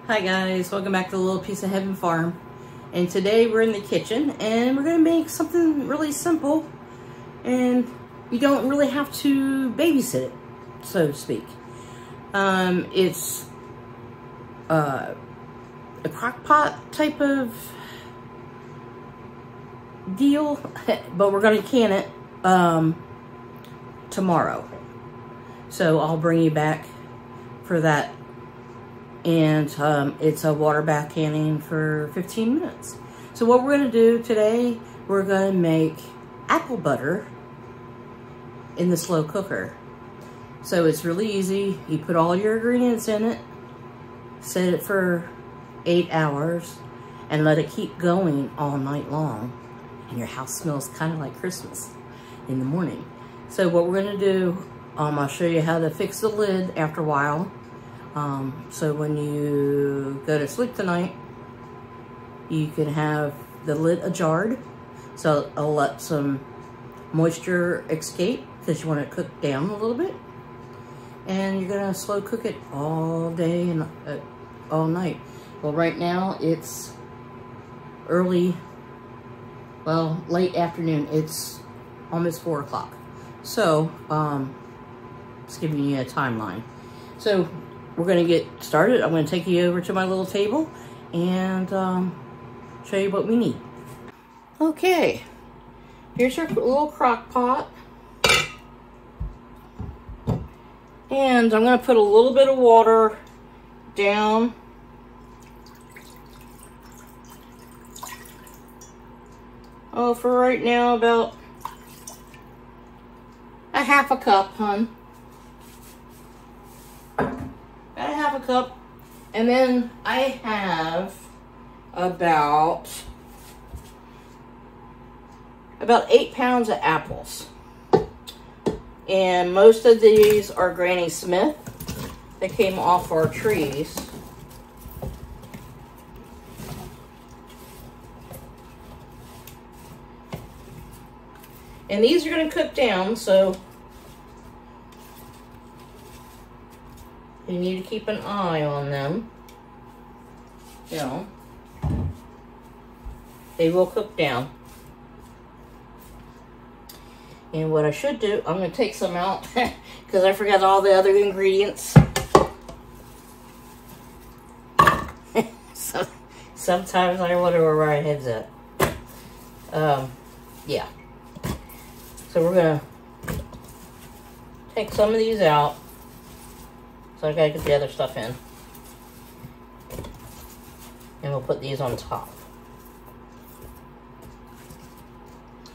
Hi guys, welcome back to the Little Piece of Heaven Farm. And today we're in the kitchen and we're gonna make something really simple, and you don't really have to babysit it, so to speak. It's a crock pot type of deal, but we're gonna can it tomorrow. So I'll bring you back for that. And it's a water bath canning for 15 minutes. So what we're going to do today, we're going to make apple butter in the slow cooker. So it's really easy. You put all your ingredients in it, set it for 8 hours, and let it keep going all night long. And your house smells kind of like Christmas in the morning. So what we're going to do, I'll show you how to fix the lid after a while. So when you go to sleep tonight, you can have the lid ajar. So I'll let some moisture escape because you want it cooked down a little bit. And you're gonna slow cook it all day and all night. Well, right now it's early, well, late afternoon. It's almost 4 o'clock. So, it's giving you a timeline. So, we're going to get started. I'm going to take you over to my little table and show you what we need. Okay, here's your little crock pot. And I'm going to put a little bit of water down. Oh, for right now, about a half a cup, hon. I have a cup, and then I have about 8 pounds of apples, and most of these are Granny Smith that came off our trees. And these are going to cook down, so you need to keep an eye on them. You know, they will cook down. And what I should do, I'm going to take some out because I forgot all the other ingredients. So, sometimes I wonder where my head's at. Yeah. So we're going to take some of these out. So I gotta get the other stuff in. And we'll put these on top.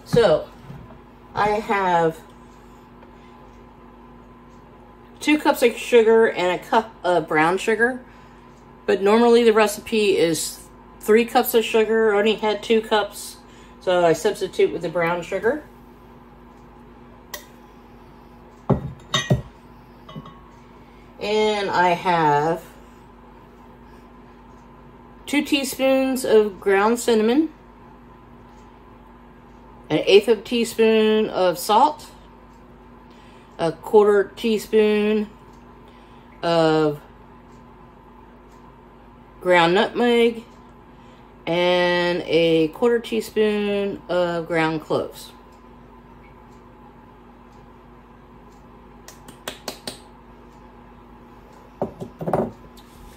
So, I have 2 cups of sugar and a cup of brown sugar. But normally the recipe is 3 cups of sugar. I only had 2 cups. So I substitute with the brown sugar. And I have 2 teaspoons of ground cinnamon, 1/8 of a teaspoon of salt, 1/4 teaspoon of ground nutmeg, and 1/4 teaspoon of ground cloves.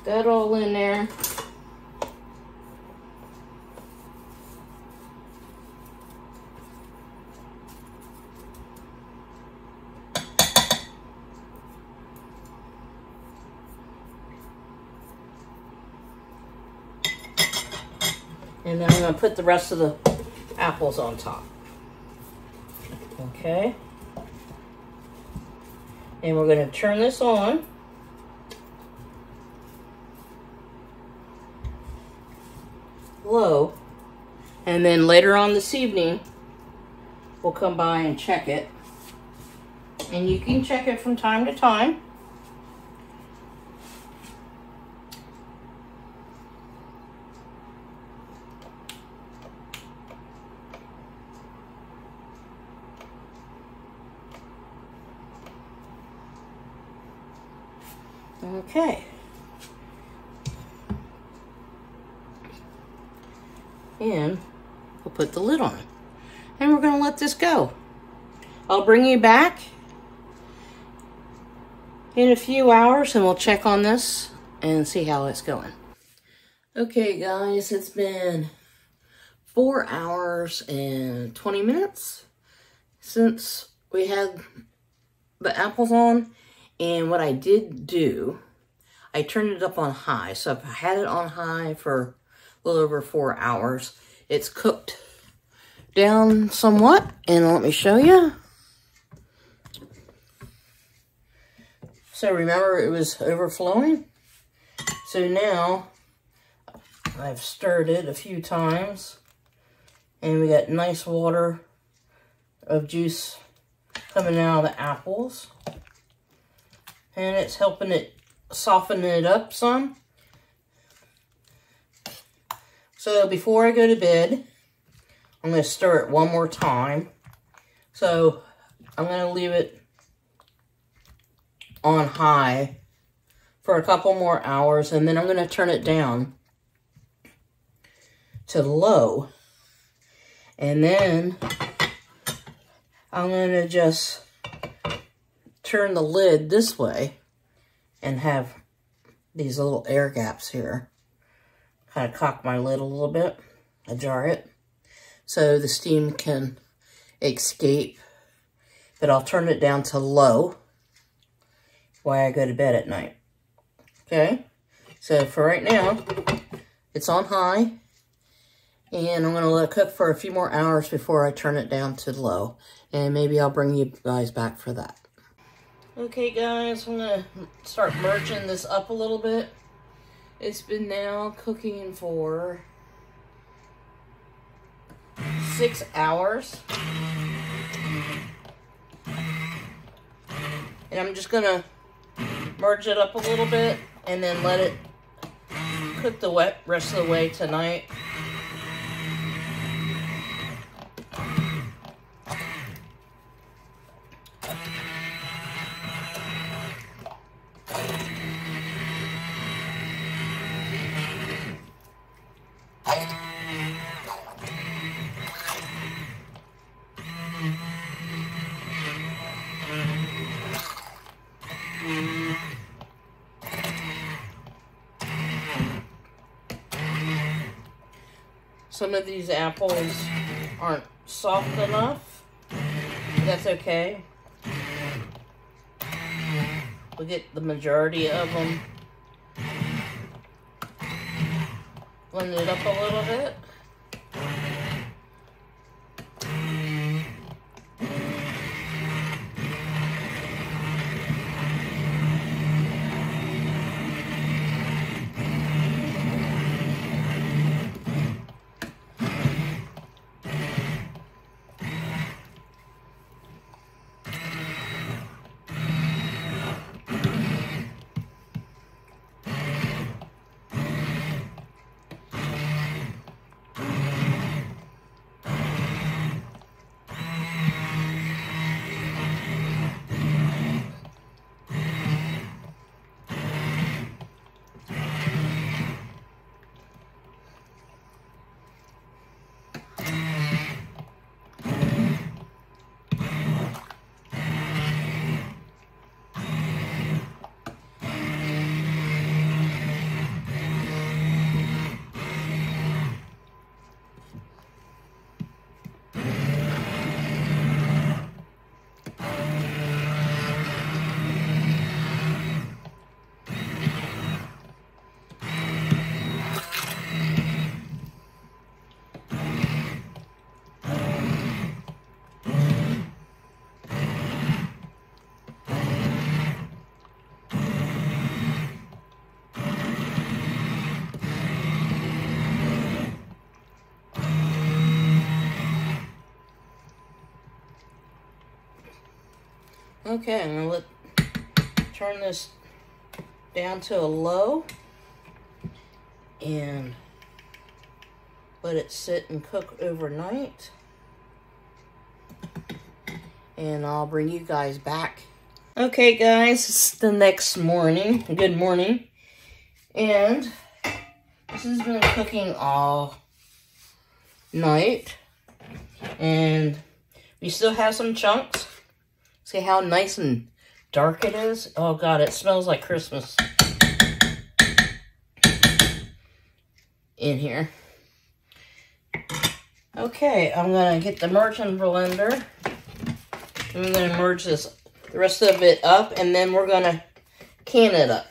That all in there. And then I'm going to put the rest of the apples on top. Okay. And we're going to turn this on. Low, and then later on this evening we'll come by and check it, and you can check it from time to time. Okay. And we'll put the lid on it. And we're going to let this go. I'll bring you back in a few hours and we'll check on this and see how it's going. Okay guys, it's been 4 hours and 20 minutes since we had the apples on. And what I did do, I turned it up on high. So if I had it on high for a little over 4 hours, it's cooked down somewhat. And let me show you. So remember, it was overflowing. So now I've stirred it a few times and we got nice water of juice coming out of the apples. And it's helping it soften it up some. So before I go to bed, I'm going to stir it one more time. So I'm going to leave it on high for a couple more hours, and then I'm going to turn it down to low. And then I'm going to just turn the lid this way and have these little air gaps here. Kind of cock my lid a little bit, ajar it, so the steam can escape. But I'll turn it down to low while I go to bed at night. Okay, so for right now, it's on high. And I'm going to let it cook for a few more hours before I turn it down to low. And maybe I'll bring you guys back for that. Okay guys, I'm going to start merging this up a little bit. It's been now cooking for 6 hours. And I'm just going to merge it up a little bit and then let it cook the rest of the way tonight. Some of these apples aren't soft enough. That's okay. We'll get the majority of them blended up a little bit. Okay, I'm going to turn this down to a low and let it sit and cook overnight. And I'll bring you guys back. Okay guys, it's the next morning. Good morning. And this has been cooking all night. And we still have some chunks. See how nice and dark it is? Oh God, it smells like Christmas in here. Okay, I'm gonna get the merchant blender. I'm gonna merge the rest of it up, and then we're gonna can it up.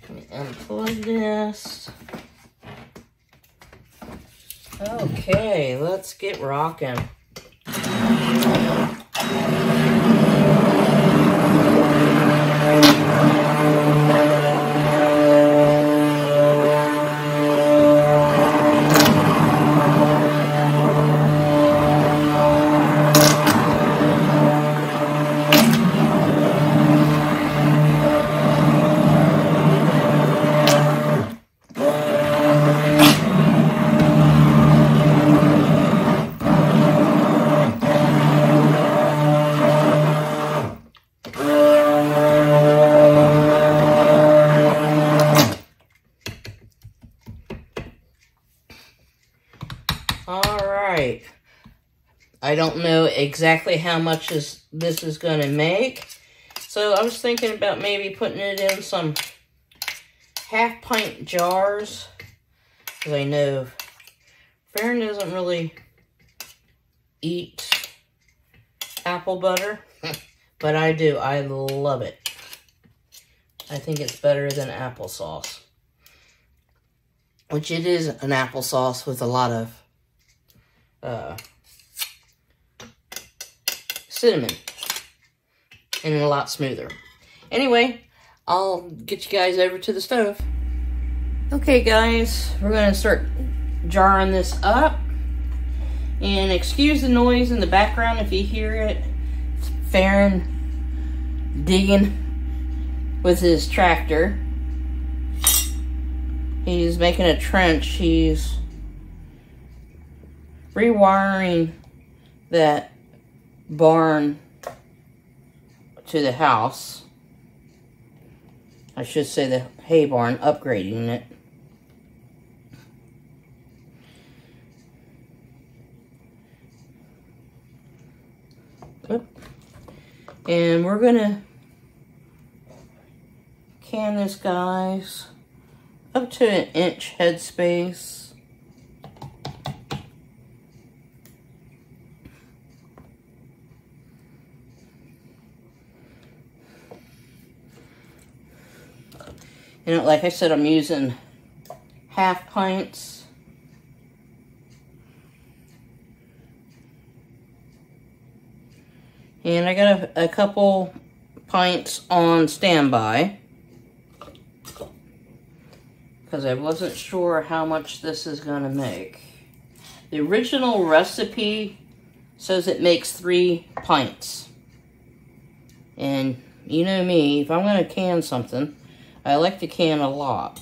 Let me unplug this. Okay, let's get rocking. Alright, I don't know exactly how much this is going to make, so I was thinking about maybe putting it in some half-pint jars, because I know Farron doesn't really eat apple butter, but I do. I love it. I think it's better than applesauce, which it is an applesauce with a lot of cinnamon and a lot smoother. Anyway, I'll get you guys over to the stove. Okay guys, we're going to start jarring this up, and excuse the noise in the background if you hear it. It's Farron digging with his tractor. He's making a trench. He's rewiring that barn to the house. I should say the hay barn, upgrading it. And we're gonna can this, guys, up to an inch headspace. You know, like I said, I'm using half pints. And I got a couple pints on standby, because I wasn't sure how much this is going to make. The original recipe says it makes 3 pints. And you know me, if I'm going to can something, I like to can a lot.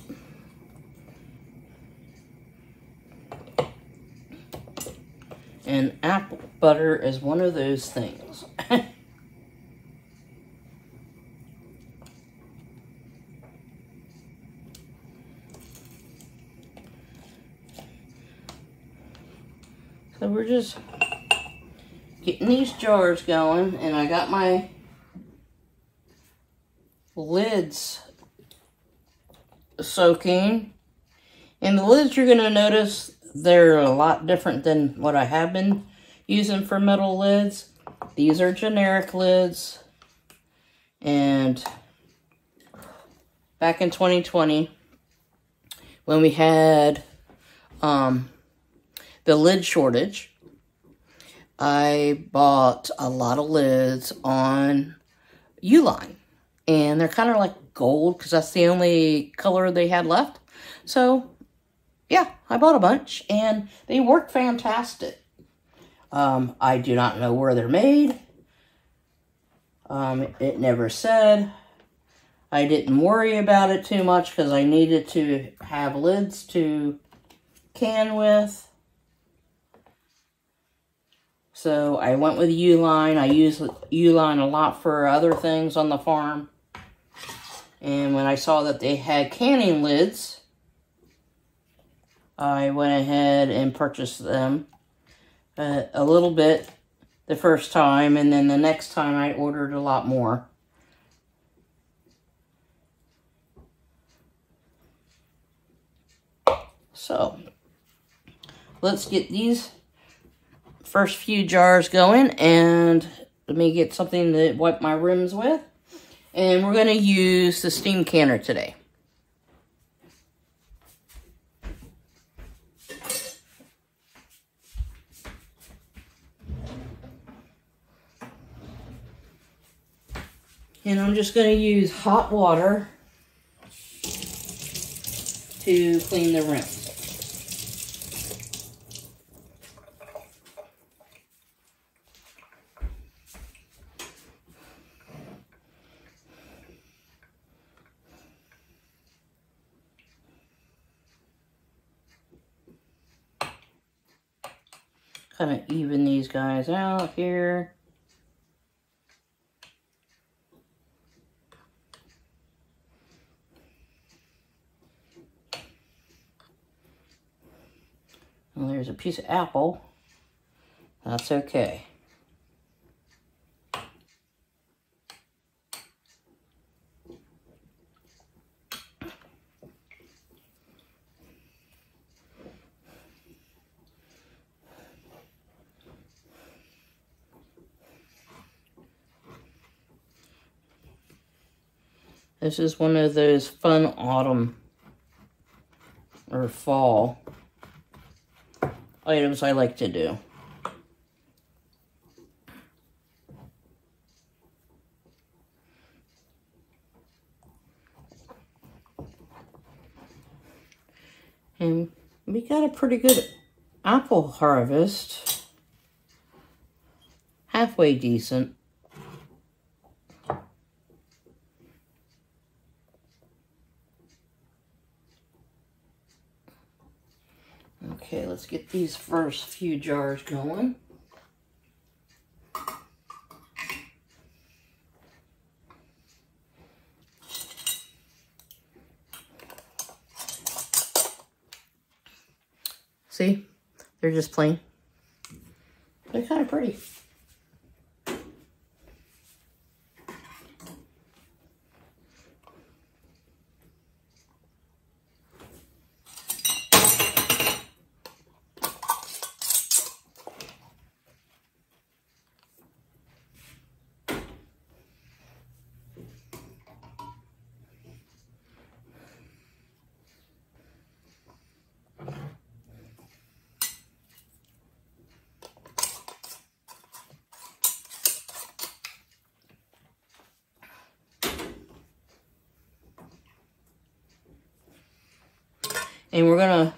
And apple butter is one of those things. So we're just getting these jars going, and I got my lids soaking. And the lids, you're going to notice they're a lot different than what I have been using for metal lids. These are generic lids. And back in 2020, when we had the lid shortage, I bought a lot of lids on Uline. And they're kind of like gold, because that's the only color they had left. So, yeah, I bought a bunch, and they work fantastic. I do not know where they're made. It never said. I didn't worry about it too much, because I needed to have lids to can with. So I went with U-line. I use U-line a lot for other things on the farm. And when I saw that they had canning lids, I went ahead and purchased them a little bit the first time, and then the next time I ordered a lot more. So let's get these first few jars going, and let me get something to wipe my rims with. And we're going to use the steam canner today. And I'm just going to use hot water to clean the rims. Kind of even these guys out here. Well, there's a piece of apple. That's okay. This is one of those fun autumn or fall items I like to do. And we got a pretty good apple harvest. Halfway decent. Okay, let's get these first few jars going. See? They're just plain. They're kind of pretty. And we're going to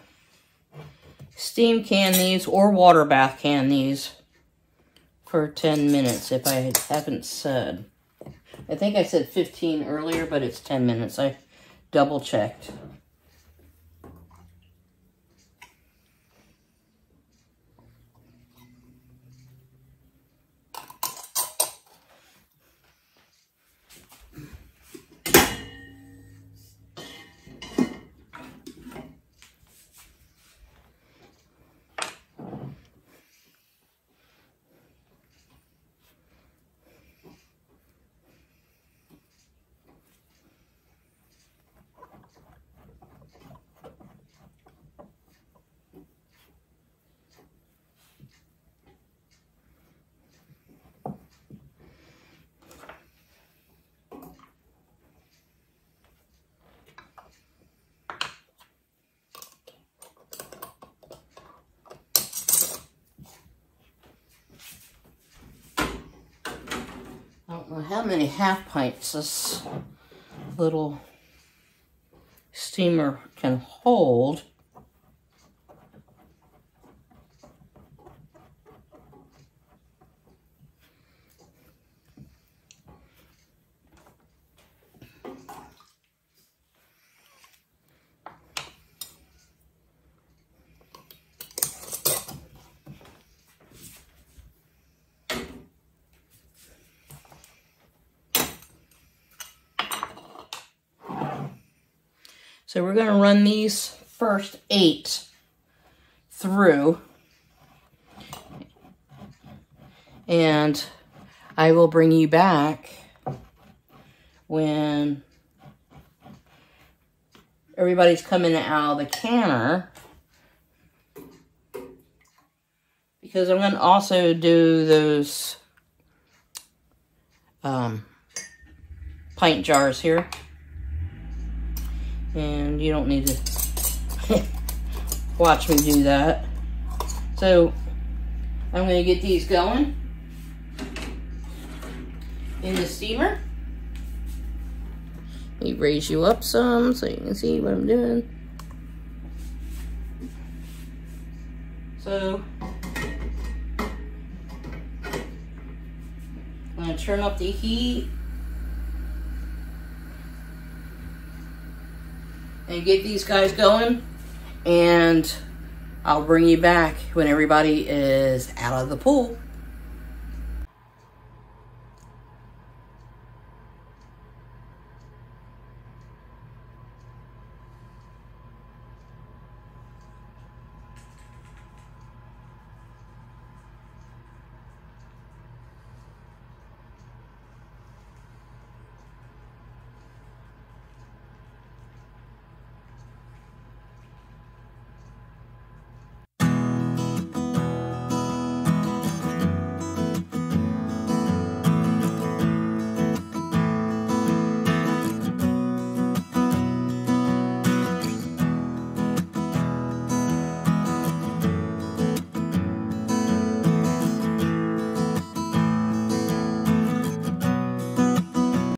steam can these or water bath can these for 10 minutes, if I haven't said. I think I said 15 earlier, but it's 10 minutes. I double checked. I don't know how many half pints this little steamer can hold. So we're going to run these first 8 through. And I will bring you back when everybody's coming out of the canner. Because I'm going to also do those pint jars here. And you don't need to watch me do that. So I'm going to get these going in the steamer. Let me raise you up some so you can see what I'm doing. So I'm going to turn up the heat and get these guys going, and I'll bring you back when everybody is out of the pool.